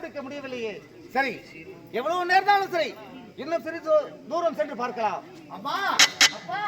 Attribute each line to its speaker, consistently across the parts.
Speaker 1: கண்டுபிடிக்க முடியவில்லையே. சரி, எவ்வளவு நேர்ந்தாலும் சரி, இன்னும் சிறிது தூரம் சென்று பார்க்கலாம். அம்மா, அப்பா.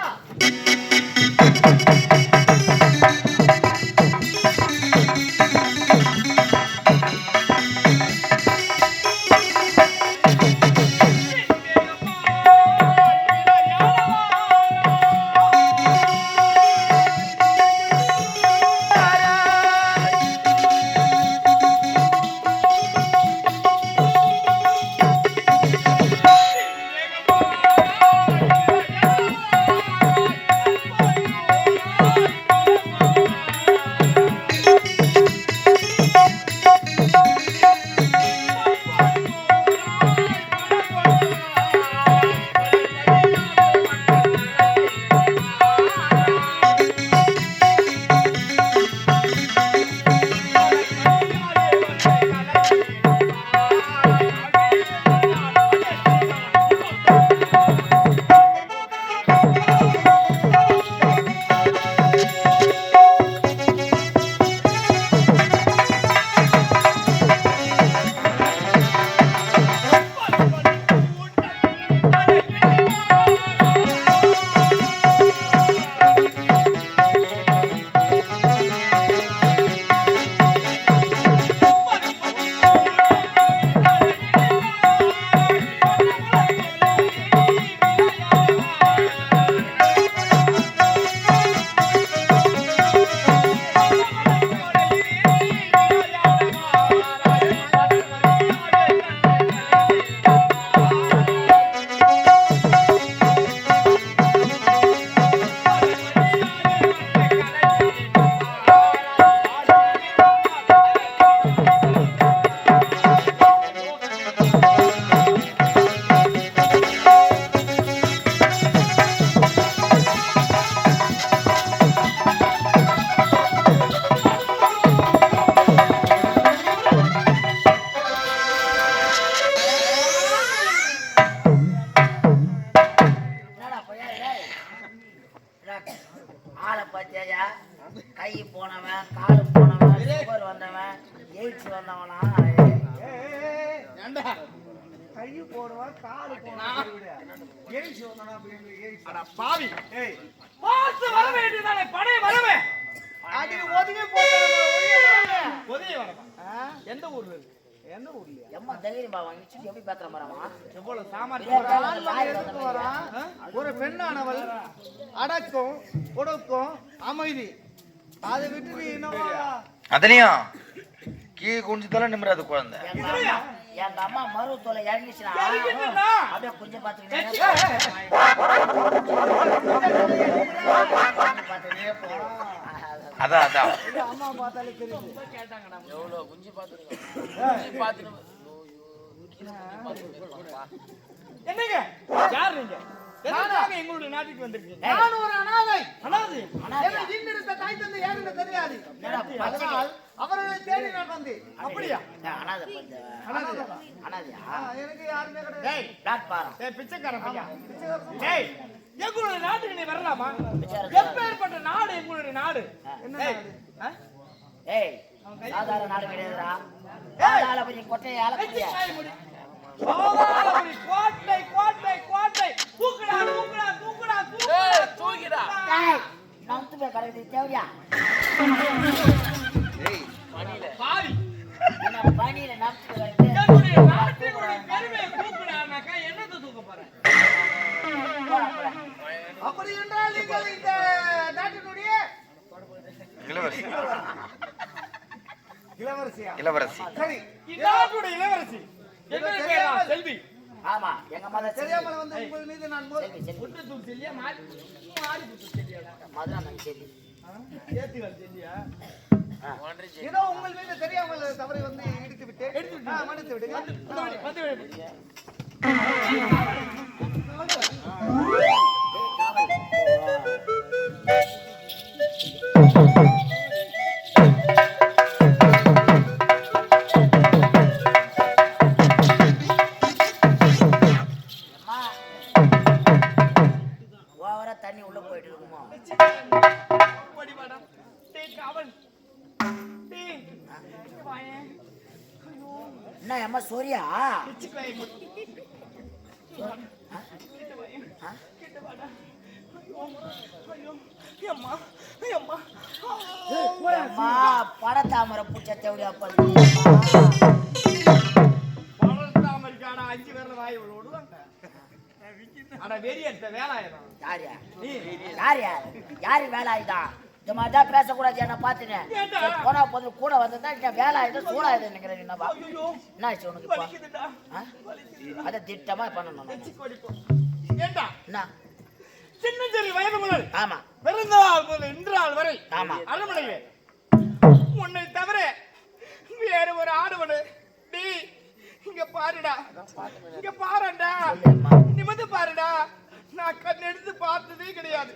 Speaker 2: கை போனவன், காலு போனவன், சுகர் வந்தவன், எய்ட்ஸ் வந்தவனா?
Speaker 1: கை போடுவா, காலு போடுவா, எய்ட்ஸ் வந்தவனா?
Speaker 3: அட பாவி,
Speaker 1: ஏய்
Speaker 3: பார்த்து வர வேண்டியதானே, படை வரவே.
Speaker 1: அது ஒதுங்கி போடுறேன்.
Speaker 3: ஒதுங்கி வரமா? எந்த ஊர்ல இருக்கு?
Speaker 1: என்ன ஊர்லயா?
Speaker 2: எம்மா தைரியம் பா வாங்கிச்சு எப்படி பேசுற மரமா?
Speaker 3: எவ்வளவு சாமர்த்தியம்.
Speaker 1: ஒரு பெண்ணானவள் அடக்கம், ஒடுக்கம், அமைதி, அதை விட்டு நீ என்னவா?
Speaker 4: அதுலயும் கீ குஞ்சுதெல்லாம் நிமிராது குழந்தை.
Speaker 2: எங்க அம்மா மருவத்தோலை இறங்கிச்சுனா அப்படியே கொஞ்சம் பாத்துக்கிட்டே
Speaker 4: அதான் அதான்
Speaker 1: அம்மா பார்த்தாலே தெரியுது.
Speaker 2: எவ்வளவு குஞ்சு பாத்துருக்கோம்.
Speaker 3: என்னங்க யார் நீங்க? எதுக்காக எங்களுடைய நாட்டுக்கு வந்திருக்கீங்க?
Speaker 1: நான் ஒரு அனாதை.
Speaker 3: அனாதை?
Speaker 1: எனக்கு இன்னிருந்த தாய் தந்தை யாருன்னு தெரியாது. அதனால் அவர்களை தேடி நான் வந்தேன்.
Speaker 3: அப்படியா?
Speaker 2: அனாதை அனாதையா?
Speaker 1: எனக்கு யாருமே கிடையாது.
Speaker 3: டேய்,
Speaker 2: பிளாட் பாரு.
Speaker 3: டேய் பிச்சைக்கார பையா. டேய், எங்களுடைய நாட்டுக்கு நீ வரலாமா? எப்பேற்பட்ட நாடு எங்களுடைய நாடு?
Speaker 1: என்ன
Speaker 2: ஏய், சாதாரண நாடு கிடையாதுடா. சாதாரண கொட்டையை அலக்குறியா?
Speaker 3: கோட்டை கோட்டை கோட்டை தூக்குடா தூக்குடா தூக்குடா தூக்குடா.
Speaker 2: டேய், நமக்கு பே கடை தேவையா?
Speaker 4: ஏய்
Speaker 3: பாவி,
Speaker 2: என்ன பணியில நமக்கு கடை
Speaker 3: எங்களுடைய நாட்டினுடைய பெருமையை தூக்குடானாக்கா என்னத்தை தூக்க போறேன்?
Speaker 1: அப்படி என்றால் நீங்கள் இந்த நாட்டினுடைய
Speaker 4: இளவரசி.
Speaker 1: இளவரசியா?
Speaker 4: இளவரசி.
Speaker 1: சரி,
Speaker 3: நாட்டுடைய இளவரசி. என்ன பேரா? செல்வி.
Speaker 2: ஆமா, எங்க மதர்
Speaker 1: தெரியாமல் வந்து உங்கள் மீது நான்
Speaker 3: புட்டு செல்லியா மாறி புட்டு செல்லியா?
Speaker 2: மதுரை செல்வி.
Speaker 3: ஏத்திகள் செல்லியா?
Speaker 1: ஏதோ உங்கள் மீது தெரியாமல் தவறை வந்து இடித்து விட்டேன். மன்னித்து விடுங்க.
Speaker 3: வந்து
Speaker 2: தண்ணி உள்ள போயிட்டு இருக்குமா? என்ன அம்மா சோரியா
Speaker 3: பிச்சுக்குவாயை மூடு. அம்மா அம்மா
Speaker 2: அம்மா படத்தாமரை பூச்சை தேவடியா
Speaker 3: தாமரிக்காடா 5 பேர்ல வாய் விடுவாங்க. ஆனா வெறி எடுத்த வேலாயிரம்
Speaker 2: யாரு யாரு வேலை ஆயுதான் இந்த மாதிரிதான் பேசக்கூடாது என்ன பாத்துனேன்
Speaker 3: ஏன்டா?
Speaker 2: போனா போது கூட வந்தா வேலை ஆயுதம் சூடாயுது நினைக்கிறேன் என்னப்பா
Speaker 3: ஐயோ
Speaker 2: என்ன ஆச்சு உனக்கு இப்போ
Speaker 3: வலிக்குதுடா
Speaker 2: அதை திட்டமா பண்ணணும் நான்.
Speaker 3: ஏண்டா
Speaker 2: என்ன
Speaker 3: சின்னஞ்சேரி வயது முதல்
Speaker 2: ஆமா
Speaker 3: பிறந்தநாள் முதல் இன்று நாள் வரை
Speaker 2: ஆமா.
Speaker 3: அரண்மனையிலே உன்னை தவிர வேற ஒரு ஆடவனு நீ இங்க பாருடா இங்க பாருடா
Speaker 2: சொல்லும்மா.
Speaker 3: நிமிர்ந்து பாருடா நான் கண் எடுத்து பார்த்ததே கிடையாது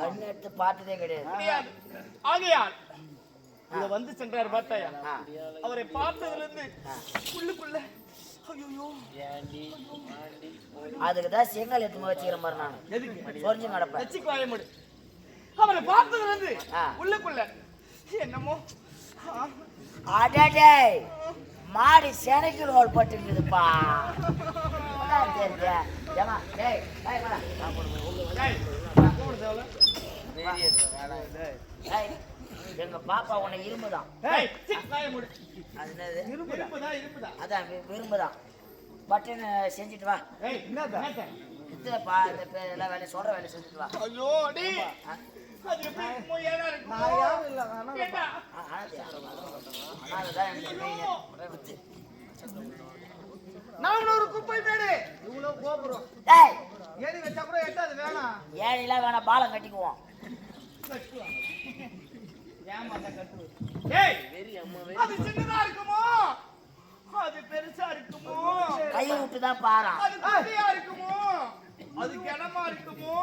Speaker 2: கண்ணு எடுத்து பார்த்ததே கிடையாது
Speaker 3: கிடையாது ஆகையால் இங்க வந்து சென்றார் பார்த்தாயா
Speaker 2: ஆ.
Speaker 3: அவரை பார்த்ததுல இருந்து உள்ளுக்குள்ள ஐயோ
Speaker 2: அதுக்குதான் செங்கல் எடுத்து வச்சுக்கிற மாதிரி நான்
Speaker 3: எதுக்கு
Speaker 2: சொரிஞ்சு நடப்பேன்
Speaker 3: வச்சுக்கு வாயமுடு அவரை பார்த்ததுல இருந்து
Speaker 2: ஆ.
Speaker 3: உள்ளுக்குள்ள என்னமோ
Speaker 2: அடடே மாடி செனைக்கு ரோல் பட்டுக்குதுப்பா எங்க பாப்பா உன்னை இரும்புதான் அது என்னது அதான் விரும்புதான் பட்டுன்னு செஞ்சுட்டு வா இதுப்பா இந்த எல்லாம் வேலையை சொல்ற வேலையை செஞ்சுட்டு வா
Speaker 3: ஐயோ டே அது எப்படி இருக்குமோ ஏனா இருக்குமோ கேட்டா
Speaker 2: அதுதான் எனக்கு மெயின்
Speaker 1: நான் ஒரு குப்பை மேடு இவ்வளவு கோபுரம்
Speaker 2: டேய்
Speaker 1: ஏறி வச்சா கூட எட்டாது வேணாம்.
Speaker 2: ஏழைலாம் வேணாம் பாலம் கட்டிக்குவோம்
Speaker 3: டேய் அது சின்னதா இருக்குமோ அது பெருசா இருக்குமோ
Speaker 2: கையை விட்டு தான் பாறான்
Speaker 3: அது குட்டியா இருக்குமோ அது கனமா இருக்குமோ